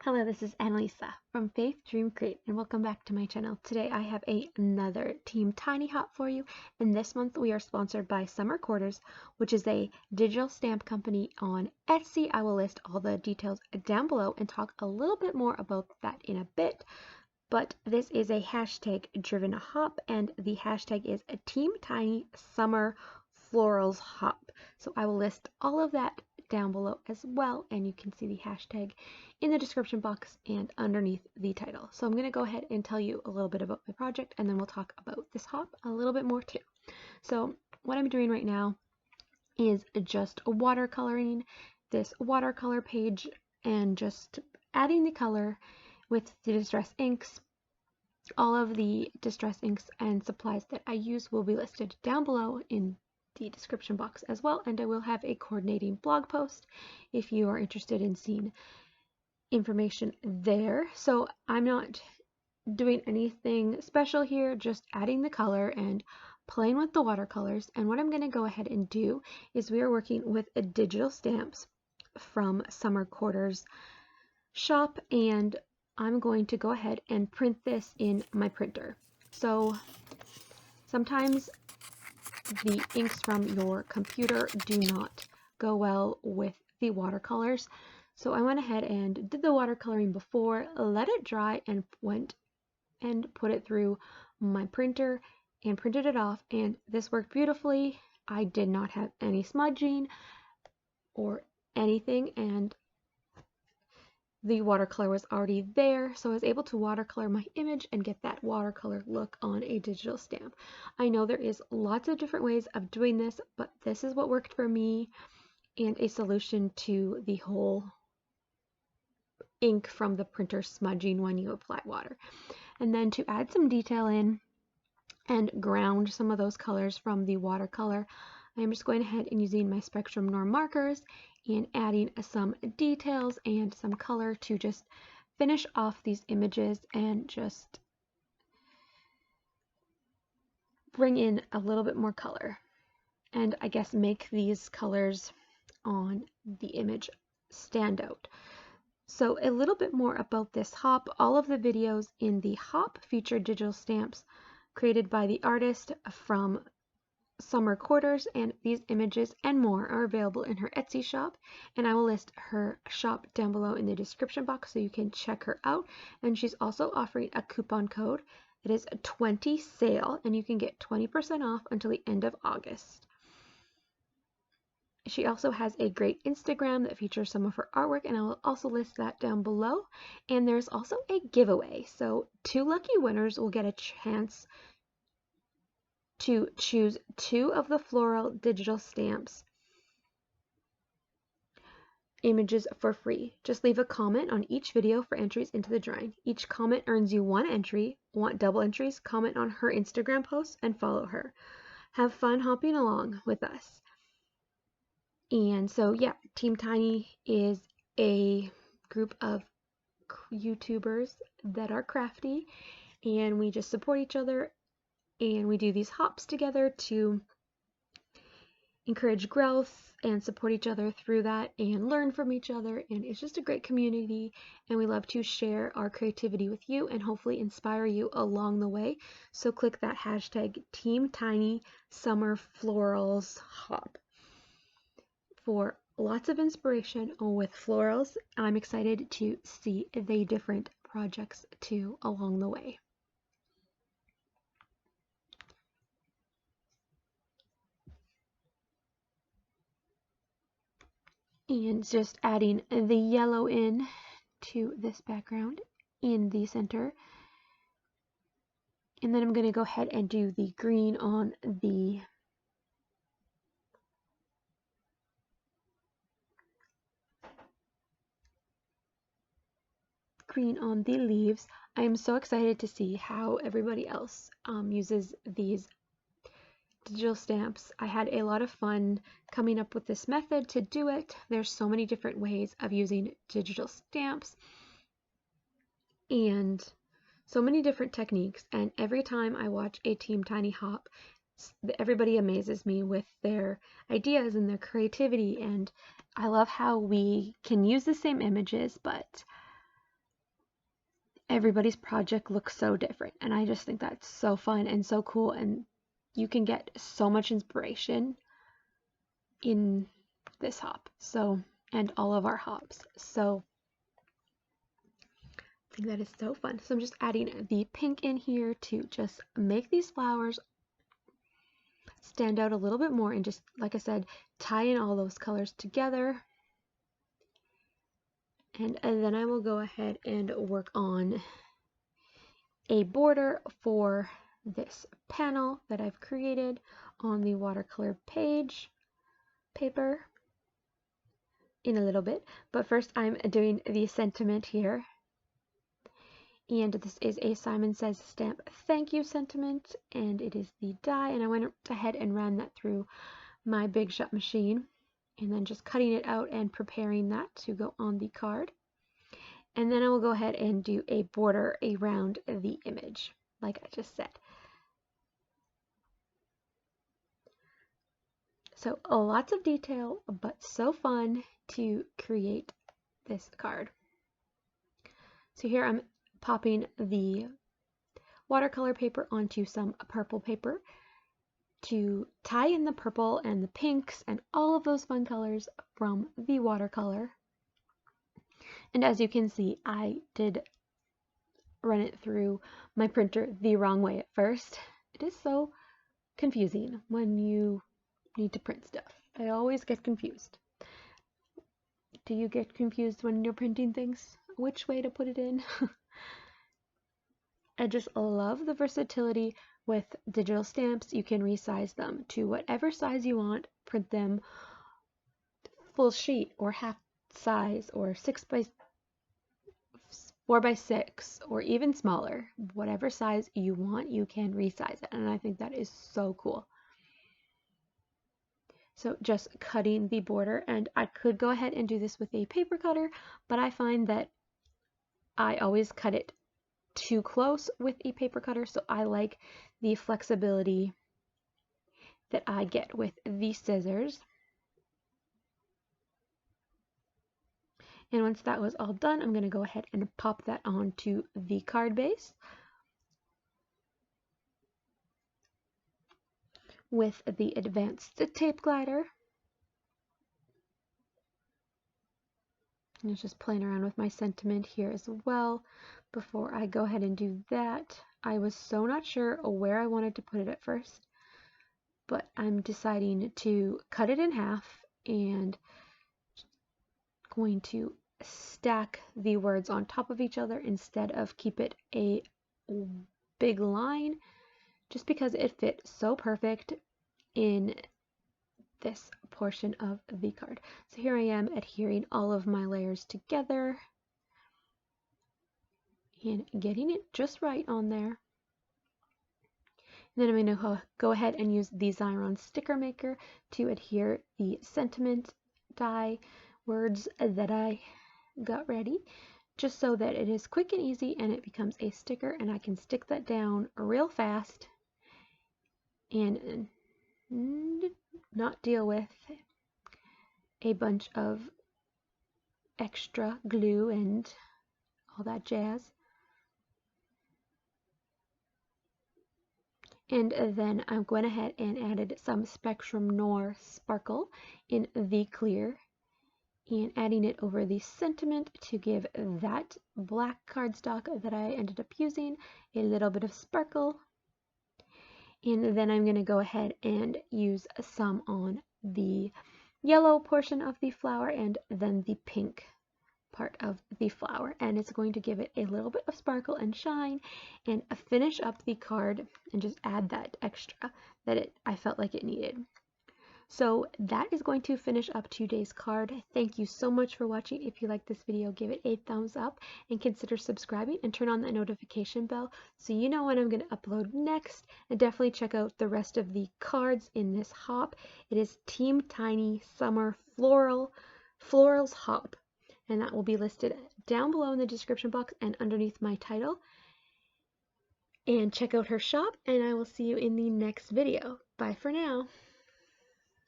Hello, this is Annalisa from Faith Dream Create, and welcome back to my channel. Today I have another Team Tiny Hop for you, and this month we are sponsored by Summer Quarters, which is a digital stamp company on Etsy. I will list all the details down below and talk a little bit more about that in a bit, but this is a hashtag driven hop, and the hashtag is a Team Tiny Summer Florals Hop. So I will list all of that down below as well, and you can see the hashtag in the description box and underneath the title. So I'm going to go ahead and tell you a little bit about my project, and then we'll talk about this hop a little bit more too. So what I'm doing right now is just watercoloring this watercolor page and just adding the color with the distress inks. All of the distress inks and supplies that I use will be listed down below in the description box as well, and I will have a coordinating blog post if you are interested in seeing information there. So I'm not doing anything special here, just adding the color and playing with the watercolors. And what I'm going to go ahead and do is we are working with digital stamps from Summer Quarters shop, and I'm going to go ahead and print this in my printer. So sometimes the inks from your computer do not go well with the watercolors. So I went ahead and did the watercoloring before, let it dry, and went and put it through my printer and printed it off, and this worked beautifully. I did not have any smudging or anything, and the watercolor was already there, so I was able to watercolor my image and get that watercolor look on a digital stamp. I know there is lots of different ways of doing this, but this is what worked for me and a solution to the whole ink from the printer smudging when you apply water. And then to add some detail in and ground some of those colors from the watercolor, I'm just going ahead and using my Spectrum Norm markers and adding some details and some color to just finish off these images and just bring in a little bit more color, and I guess make these colors on the image stand out. So a little bit more about this hop. All of the videos in the hop feature digital stamps created by the artist from Summer Quarters, and these images and more are available in her Etsy shop, and I will list her shop down below in the description box so you can check her out. And she's also offering a coupon code that is a 20 sale, and you can get 20% off until the end of August. She also has a great Instagram that features some of her artwork, and I will also list that down below. And there's also a giveaway, so 2 lucky winners will get a chance to choose 2 of the floral digital stamps images for free. Just leave a comment on each video for entries into the drawing. Each comment earns you 1 entry. Want double entries? Comment on her Instagram post and follow her. Have fun hopping along with us. And so yeah, Team Tiny is a group of YouTubers that are crafty, and we just support each other, and we do these hops together to encourage growth and support each other through that and learn from each other. And it's just a great community, and we love to share our creativity with you and hopefully inspire you along the way. So click that hashtag Team Tiny Summer Florals Hop for lots of inspiration with florals. I'm excited to see the different projects too along the way. And just adding the yellow in to this background in the center. And then I'm going to go ahead and do the green on the leaves. I am so excited to see how everybody else uses these digital stamps. I had a lot of fun coming up with this method to do it. There's so many different ways of using digital stamps and so many different techniques, and every time I watch a Team Tiny Hop, everybody amazes me with their ideas and their creativity, and I love how we can use the same images but everybody's project looks so different, and I just think that's so fun and so cool, and you can get so much inspiration in this hop, so, and all of our hops. So I think that is so fun. So I'm just adding the pink in here to just make these flowers stand out a little bit more, and just, like I said, tie in all those colors together. And then I will go ahead and work on a border for this panel that I've created on the watercolor paper in a little bit. But first I'm doing the sentiment here. And this is a Simon Says stamp thank you sentiment, and it is the die, and I went ahead and ran that through my Big Shot machine, and then just cutting it out and preparing that to go on the card. And then I will go ahead and do a border around the image, like I just said. So lots of detail, but so fun to create this card. So here I'm popping the watercolor paper onto some purple paper to tie in the purple and the pinks and all of those fun colors from the watercolor. And as you can see, I did run it through my printer the wrong way at first. It is so confusing when you need to print stuff. I always get confused. Do you get confused when you're printing things? Which way to put it in? I just love the versatility with digital stamps. You can resize them to whatever size you want, print them full sheet or half size or 4x6 or even smaller. Whatever size you want, you can resize it, and I think that is so cool. So just cutting the border, and I could go ahead and do this with a paper cutter, but I find that I always cut it too close with a paper cutter, so I like the flexibility that I get with the scissors. And once that was all done, I'm going to go ahead and pop that onto the card base with the advanced tape glider. And it's just playing around with my sentiment here as well. Before I go ahead and do that, I was so not sure where I wanted to put it at first, but I'm deciding to cut it in half and going to stack the words on top of each other instead of keep it a big line, just because it fit so perfect in this portion of the card. So here I am adhering all of my layers together and getting it just right on there. And then I'm going to go ahead and use the Xyron sticker maker to adhere the sentiment die words that I got ready, just so that it is quick and easy and it becomes a sticker, and I can stick that down real fast and not deal with a bunch of extra glue and all that jazz. And then I went ahead and added some Spectrum Noir sparkle in the clear and adding it over the sentiment to give that black cardstock that I ended up using a little bit of sparkle. And then I'm going to go ahead and use some on the yellow portion of the flower and then the pink part of the flower, and it's going to give it a little bit of sparkle and shine and finish up the card and just add that extra that I felt like it needed. So that is going to finish up today's card. Thank you so much for watching. If you like this video, give it a thumbs up and consider subscribing and turn on the notification bell so you know when I'm going to upload next. And definitely check out the rest of the cards in this hop. It is Team Tiny Summer Florals Hop, and that will be listed down below in the description box and underneath my title. And check out her shop, and I will see you in the next video. Bye for now.